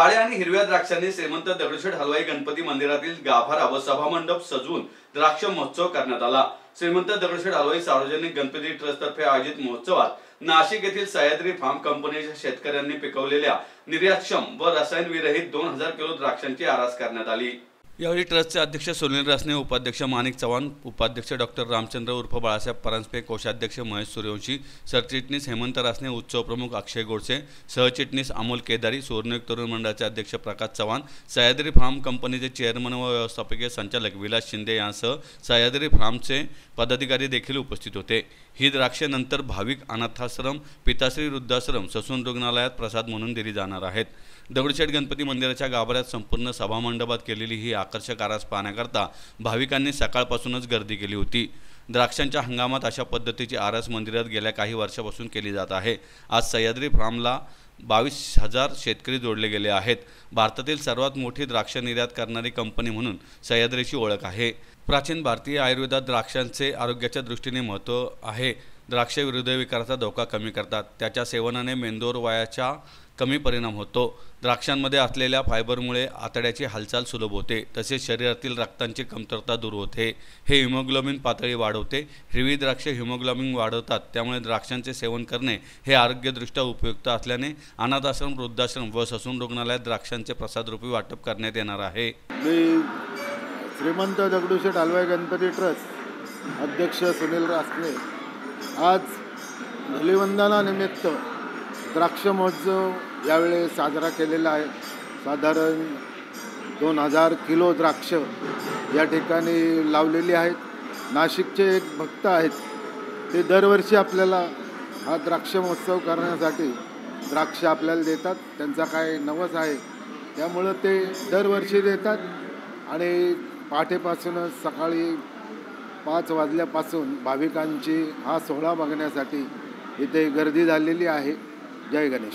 काळ्या आणि हिरव्या द्राक्षांनी श्रीमंत दगडूशेठ हलवाई गणपती मंदिरातील गाभारा व सभामंडप सजवून द्राक्ष महोत्सव करण्यात आला। श्रीमंत दगडूशेठ हलवाई सार्वजनिक गणपती ट्रस्ट तर्फे आयोजित महोत्सवात नाशिक येथील सह्याद्री फार्म कंपनीच्या शेतकऱ्यांनी पिकवलेल्या निर्यातक्षम व रसायन विरहित 2000 किलो द्राक्षांची आरास करण्यात आली। यावेळी ट्रस्टचे अध्यक्ष सुनील रासने, उपाध्यक्ष माणिक चव्हाण, उपाध्यक्ष डॉक्टर रामचंद्र उर्फ बाळासाहेब परांजपे, कोषाध्यक्ष महेश सूर्यवंशी, सरचिटणीस हेमंत रासने, उत्सव प्रमुख अक्षय गोडसे, सहचिटणीस अमोल केदारी, सुवर्णयुग तरुण मंडळाचे अध्यक्ष प्रकाश चव्हाण, सह्याद्री फार्म कंपनीचे चेअरमन व व्यवस्थापकीय संचालक विलास शिंदे यांसह सह्याद्री फार्मचे पदाधिकारी देखील उपस्थित होते। ही द्राक्षे नंतर भाविक अनाथाश्रम, पिताश्री वृद्धाश्रम, ससून रुग्णालयात प्रसाद म्हणून दिली जाणार आहेत। दगडूशेठ गणपती मंदिराच्या गाभाऱ्यात संपूर्ण सभामंडपात केलेली ही आकर्षक आरास पाहण्याकरता भाविकांनी सकाळपासूनच गर्दी केली होती। द्राक्षांच्या हंगामात अशा पद्धतीची आरास मंदिरात गेल्या काही वर्षापासून केली जात आहे। आज सह्याद्री फार्मला 22,000 शेतकरी जोडले गेले आहेत। भारतातील सर्वात मोठी द्राक्ष निर्यात करणारी कंपनी म्हणून सह्याद्रीची ओळख आहे। प्राचीन भारतीय आयुर्वेदात द्राक्षांचे आरोग्याच्या दृष्टीने महत्त्व आहे। द्राक्षे हृदयविकाराचा धोका कमी करतात। त्याच्या सेवनाने मेंदूवर वयाचा कमी परिणाम होतो। द्राक्षांमध्ये असलेल्या फायबरमुळे आतड्याची हालचाल सुलभ होते, तसेच शरीरातील रक्तांची कमतरता दूर होते। हे हिमोग्लोबिन पातळी वाढवते। हिरवी द्राक्षे हिमोग्लोबिन वाढवतात, त्यामुळे द्राक्षांचे सेवन करणे हे आरोग्यदृष्ट्या उपयुक्त असल्याने अनाथाश्रम, वृद्धाश्रम व ससून रुग्णालयात द्राक्षांचे प्रसादरूपी वाटप करण्यात येणार आहे। मी श्रीमंत दगडूशेठ हलवाई गणपती ट्रस्ट अध्यक्ष सुनील रासने आज धुलिवंदनानिमित्त द्राक्ष महोत्सव यावेळी साजरा केलेला आहे। साधारण 2000 किलो द्राक्ष या ठिकाणी लावलेली आहेत। नाशिकचे एक भक्त आहेत, ते दरवर्षी आपल्याला हा द्राक्ष महोत्सव करण्यासाठी द्राक्ष आपल्याला देतात। त्यांचा काय नवस आहे, त्यामुळं ते दरवर्षी देतात आणि पहाटेपासूनच सकाळी 5 वाजल्यापासून भाविकांची हा सोहळा बघण्यासाठी इथे गर्दी झालेली आहे। जय गणेश।